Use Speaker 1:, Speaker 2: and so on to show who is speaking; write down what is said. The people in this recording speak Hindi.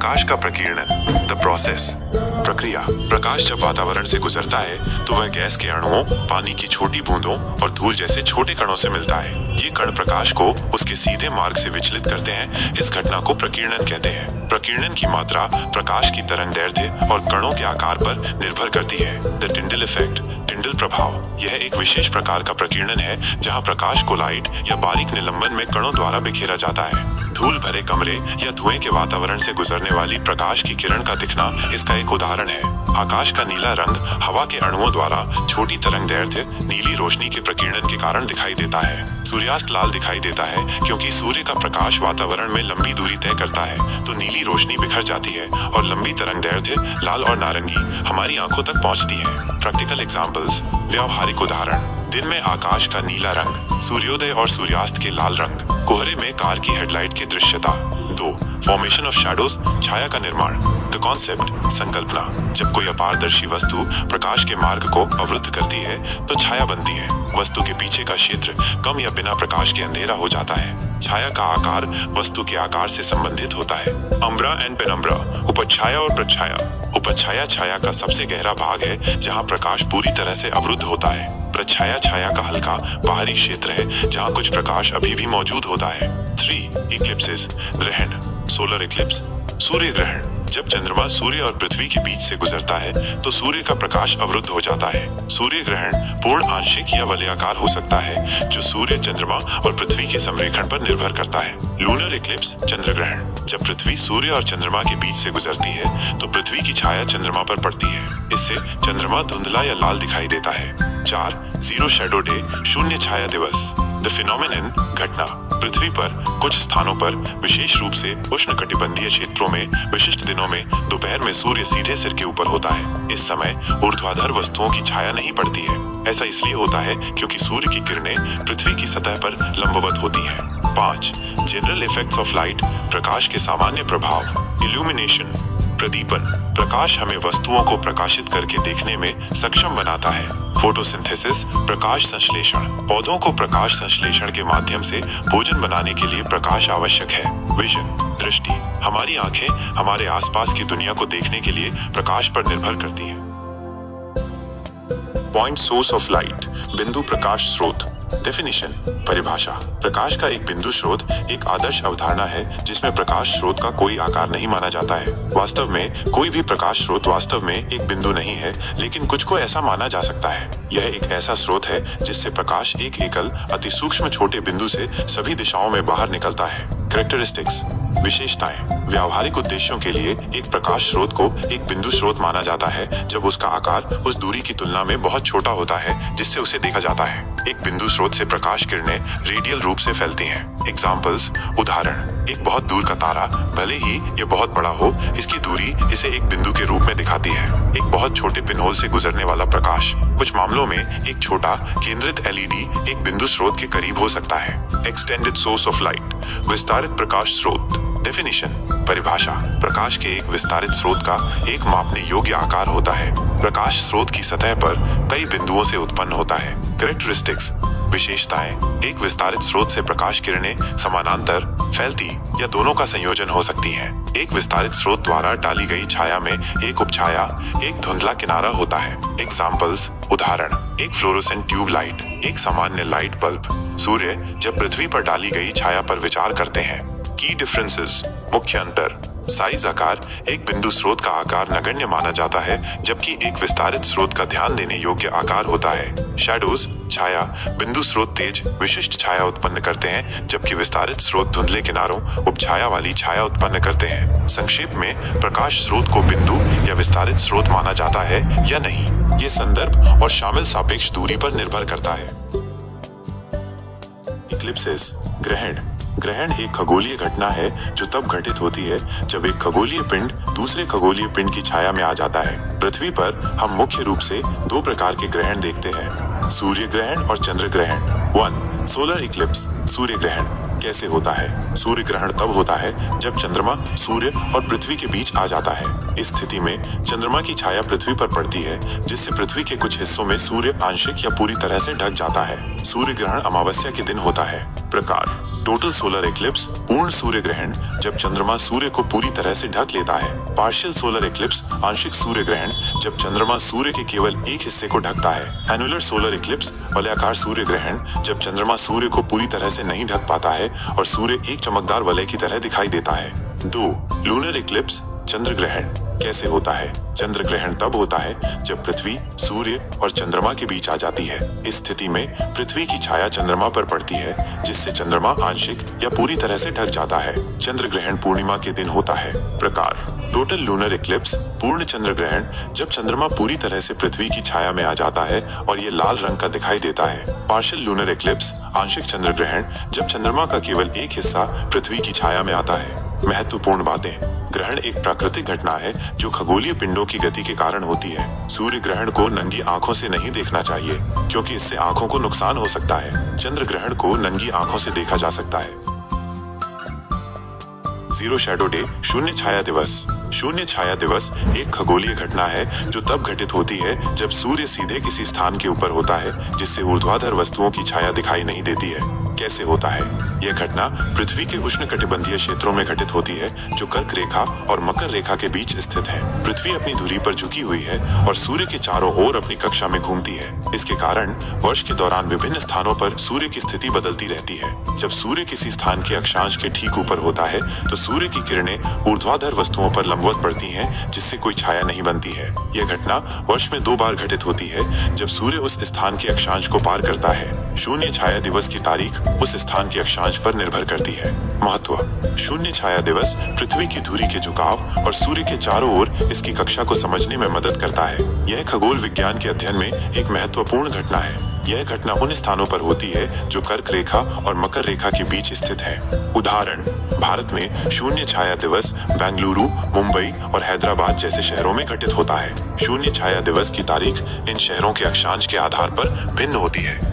Speaker 1: प्रकाश का प्रकीर्णन, द प्रोसेस, प्रक्रिया। प्रकाश जब वातावरण से गुजरता है तो वह गैस के अणुओं, पानी की छोटी बूंदों और धूल जैसे छोटे कणों से मिलता है। ये कण प्रकाश को उसके सीधे मार्ग से विचलित करते हैं। इस घटना को प्रकीर्णन कहते हैं। प्रकीर्णन की मात्रा प्रकाश की तरंगदैर्घ्य और कणों के आकार पर निर्भर करती है। द टिंडल इफेक्ट, टिंडल प्रभाव, यह एक विशेष प्रकार का प्रकीर्णन है जहां प्रकाश को लाइट या बारीक निलंबन में कणों द्वारा बिखेरा जाता है। धूल भरे कमरे या धुएं के वातावरण से गुजरने वाली प्रकाश की किरण का दिखना इसका एक उदाहरण है। आकाश का नीला रंग हवा के अणुओं द्वारा छोटी तरंगदैर्घ्य नीली रोशनी के प्रकीर्णन के कारण दिखाई देता है। सूर्यास्त लाल दिखाई देता है क्योंकि सूर्य का प्रकाश वातावरण में लंबी दूरी तय करता है तो नीली रोशनी बिखर जाती है और लंबी तरंगदैर्घ्य लाल और नारंगी हमारी आंखों तक पहुंचती है। प्रैक्टिकल एग्जांपल्स, व्यावहारिक उदाहरण, दिन में आकाश का नीला रंग, सूर्योदय और सूर्यास्त के लाल रंग, कोहरे में कार की हेडलाइट की दृश्यता। 2. फॉर्मेशन ऑफ शैडोज, छाया का निर्माण, द कॉन्सेप्ट, संकल्पना। जब कोई अपारदर्शी वस्तु प्रकाश के मार्ग को अवरुद्ध करती है तो छाया बनती है। वस्तु के पीछे का क्षेत्र कम या बिना प्रकाश के अंधेरा हो जाता है। छाया का आकार वस्तु के आकार से संबंधित होता है। अम्ब्रा एंड पेनम्ब्रा, उपछाया और प्रछाया। उपछाया छाया का सबसे गहरा भाग है जहां प्रकाश पूरी तरह से अवरुद्ध होता है। प्रछाया छाया का हल्का बाहरी क्षेत्र है जहां कुछ प्रकाश अभी भी मौजूद होता है। 3. इक्लिप्सेस, ग्रहण, सोलर इक्लिप्स, सूर्य ग्रहण। जब चंद्रमा सूर्य और पृथ्वी के बीच से गुजरता है तो सूर्य का प्रकाश अवरुद्ध हो जाता है। सूर्य ग्रहण पूर्ण, आंशिक या वलयाकार हो सकता है जो सूर्य, चंद्रमा और पृथ्वी के समरेखण पर निर्भर करता है। लूनर इक्लिप्स, चंद्र ग्रहण। जब पृथ्वी सूर्य और चंद्रमा के बीच से गुजरती है तो पृथ्वी की छाया चंद्रमा पर पड़ती है। इससे चंद्रमा धुंधला या लाल दिखाई देता है। 4. जीरो शैडो डे, शून्य छाया दिवस, द फिनोमेनन, घटना। पृथ्वी पर कुछ स्थानों पर, विशेष रूप से उष्णकटिबंधीय क्षेत्रों में, विशिष्ट दिनों में दोपहर में सूर्य सीधे सिर के ऊपर होता है। इस समय ऊर्ध्वाधर वस्तुओं की छाया नहीं पड़ती है। ऐसा इसलिए होता है क्योंकि सूर्य की किरणें पृथ्वी की सतह पर लंबवत होती हैं। 5. जनरल इफेक्ट्स ऑफ लाइट, प्रकाश के सामान्य प्रभाव, इल्यूमिनेशन, प्रदीपन। प्रकाश हमें वस्तुओं को प्रकाशित करके देखने में सक्षम बनाता है। फोटोसिंथेसिस, प्रकाश संश्लेषण। पौधों को प्रकाश संश्लेषण के माध्यम से भोजन बनाने के लिए प्रकाश आवश्यक है। विजन, दृष्टि। हमारी आंखें हमारे आसपास की दुनिया को देखने के लिए प्रकाश पर निर्भर करती हैं। पॉइंट सोर्स ऑफ लाइट, बिंदु प्रकाश स्रोत। डेफिनेशन, परिभाषा। प्रकाश का एक बिंदु स्रोत एक आदर्श अवधारणा है जिसमें प्रकाश स्रोत का कोई आकार नहीं माना जाता है। वास्तव में कोई भी प्रकाश स्रोत वास्तव में एक बिंदु नहीं है, लेकिन कुछ को ऐसा माना जा सकता है। यह एक ऐसा स्रोत है जिससे प्रकाश एक एकल अति सूक्ष्म छोटे बिंदु से सभी दिशाओं में बाहर निकलता है। कैरेक्टरिस्टिक्स, विशेषताएं। व्यावहारिक उद्देश्यों के लिए एक प्रकाश स्रोत को एक बिंदु स्रोत माना जाता है जब उसका आकार उस दूरी की तुलना में बहुत छोटा होता है जिससे उसे देखा जाता है। एक बिंदु स्रोत से प्रकाश किरणें रेडियल रूप से फैलती हैं। एग्जाम्पल्स, उदाहरण, एक बहुत दूर का तारा, भले ही यह बहुत बड़ा हो, इसकी दूरी इसे एक बिंदु के रूप में दिखाती है। एक बहुत छोटे पिनहोल से गुजरने वाला प्रकाश। कुछ मामलों में एक छोटा केंद्रित एलईडी एक बिंदु स्रोत के करीब हो सकता है। एक्सटेंडेड सोर्स ऑफ लाइट, विस्तारित प्रकाश स्रोत। डेफिनेशन, परिभाषा। प्रकाश के एक विस्तारित स्रोत का एक मापने योग्य आकार होता है। प्रकाश स्रोत की सतह पर कई बिंदुओं से उत्पन्न होता है। कैरेक्टरिस्टिक्स, विशेषताएं। एक विस्तारित स्रोत से प्रकाश किरणें समानांतर, फैलती या दोनों का संयोजन हो सकती हैं। एक विस्तारित स्रोत द्वारा डाली गई छाया में एक उपछाया, एक धुंधला किनारा होता है। एग्जाम्पल्स, उदाहरण, एक फ्लोरोसेंट ट्यूब लाइट, एक सामान्य लाइट बल्ब। सूर्य जब पृथ्वी पर डाली गई छाया पर विचार करते हैं। की डिफरेंसेस, मुख्य अंतर। साइज, आकार। एक बिंदु स्रोत का आकार नगण्य माना जाता है जबकि एक विस्तारित स्रोत का ध्यान देने योग्य आकार होता है। शैडोज, छाया। बिंदु स्रोत तेज विशिष्ट छाया उत्पन्न करते हैं जबकि विस्तारित स्रोत धुंधले किनारों, उपछाया वाली छाया उत्पन्न करते हैं। संक्षेप में, प्रकाश स्रोत को बिंदु या विस्तारित स्रोत माना जाता है या नहीं, ये संदर्भ और शामिल सापेक्ष दूरी पर निर्भर करता है। इक्लिप्सेस, ग्रहण। ग्रहण एक खगोलीय घटना है जो तब घटित होती है जब एक खगोलीय पिंड दूसरे खगोलीय पिंड की छाया में आ जाता है। पृथ्वी पर हम मुख्य रूप से दो प्रकार के ग्रहण देखते हैं, सूर्य ग्रहण और चंद्र ग्रहण। 1. सोलर इक्लिप्स, सूर्य ग्रहण। कैसे होता है? सूर्य ग्रहण तब होता है जब चंद्रमा सूर्य और पृथ्वी के बीच आ जाता है। इस स्थिति में चंद्रमा की छाया पृथ्वी पर पड़ती है जिससे पृथ्वी के कुछ हिस्सों में सूर्य आंशिक या पूरी तरह से ढक जाता है। सूर्य ग्रहण अमावस्या के दिन होता है। प्रकार, टोटल सोलर इक्लिप्स पूर्ण सूर्य ग्रहण, जब चंद्रमा सूर्य को पूरी तरह से ढक लेता है। पार्शियल सोलर इक्लिप्स आंशिक सूर्य ग्रहण, जब चंद्रमा सूर्य के केवल एक हिस्से को ढकता है। एनुलर सोलर इक्लिप्स वलयाकार सूर्य ग्रहण, जब चंद्रमा सूर्य को पूरी तरह से नहीं ढक पाता है और सूर्य एक चमकदार वलय की तरह दिखाई देता है। 2. लूनर इक्लिप्स चंद्र ग्रहण कैसे होता है? चंद्र ग्रहण तब होता है जब पृथ्वी, सूर्य और चंद्रमा के बीच आ जाती है। इस स्थिति में पृथ्वी की छाया चंद्रमा पर पड़ती है, जिससे चंद्रमा आंशिक या पूरी तरह से ढक जाता है। चंद्र ग्रहण पूर्णिमा के दिन होता है। प्रकार: टोटल लूनर इक्लिप्स पूर्ण चंद्र ग्रहण, जब चंद्रमा पूरी तरह से पृथ्वी की छाया में आ जाता है और ये लाल रंग का दिखाई देता है। पार्शियल लूनर इक्लिप्स आंशिक चंद्र ग्रहण, जब चंद्रमा का केवल एक हिस्सा पृथ्वी की छाया में आता है। महत्वपूर्ण बातें: ग्रहण एक प्राकृतिक घटना है जो खगोलीय पिंडों की गति के कारण होती है। सूर्य ग्रहण को नंगी आंखों से नहीं देखना चाहिए, क्योंकि इससे आंखों को नुकसान हो सकता है। चंद्र ग्रहण को नंगी आंखों से देखा जा सकता है। जीरो शैडो डे शून्य छाया दिवस। शून्य छाया दिवस एक खगोलीय घटना है जो तब घटित होती है जब सूर्य सीधे किसी स्थान के ऊपर होता है, जिससे ऊर्ध्वाधर वस्तुओं की छाया दिखाई नहीं देती है। कैसे होता है? यह घटना पृथ्वी के उष्णकटिबंधीय क्षेत्रों में घटित होती है, जो कर्क रेखा और मकर रेखा के बीच स्थित है। पृथ्वी अपनी धुरी पर झुकी हुई है और सूर्य के चारों ओर अपनी कक्षा में घूमती है। इसके कारण वर्ष के दौरान विभिन्न स्थानों पर सूर्य की स्थिति बदलती रहती है। जब सूर्य किसी स्थान के अक्षांश के ठीक ऊपर होता है, तो सूर्य की किरणें ऊर्ध्वाधर वस्तुओं पर लंबवत पड़ती हैं, जिससे कोई छाया नहीं बनती है। यह घटना वर्ष में 2 बार घटित होती है, जब सूर्य उस स्थान के अक्षांश को पार करता है। शून्य छाया दिवस की तारीख उस स्थान के अक्षांश पर निर्भर करती है। महत्व: शून्य छाया दिवस पृथ्वी की धुरी के झुकाव और सूर्य के चारों ओर इसकी कक्षा को समझने में मदद करता है। यह खगोल विज्ञान के अध्ययन में एक महत्वपूर्ण घटना है। यह घटना उन स्थानों पर होती है जो कर्क रेखा और मकर रेखा के बीच स्थित है। उदाहरण: भारत में शून्य छाया दिवस बेंगलुरु, मुंबई और हैदराबाद जैसे शहरों में घटित होता है। शून्य छाया दिवस की तारीख इन शहरों के अक्षांश के आधार पर भिन्न होती है।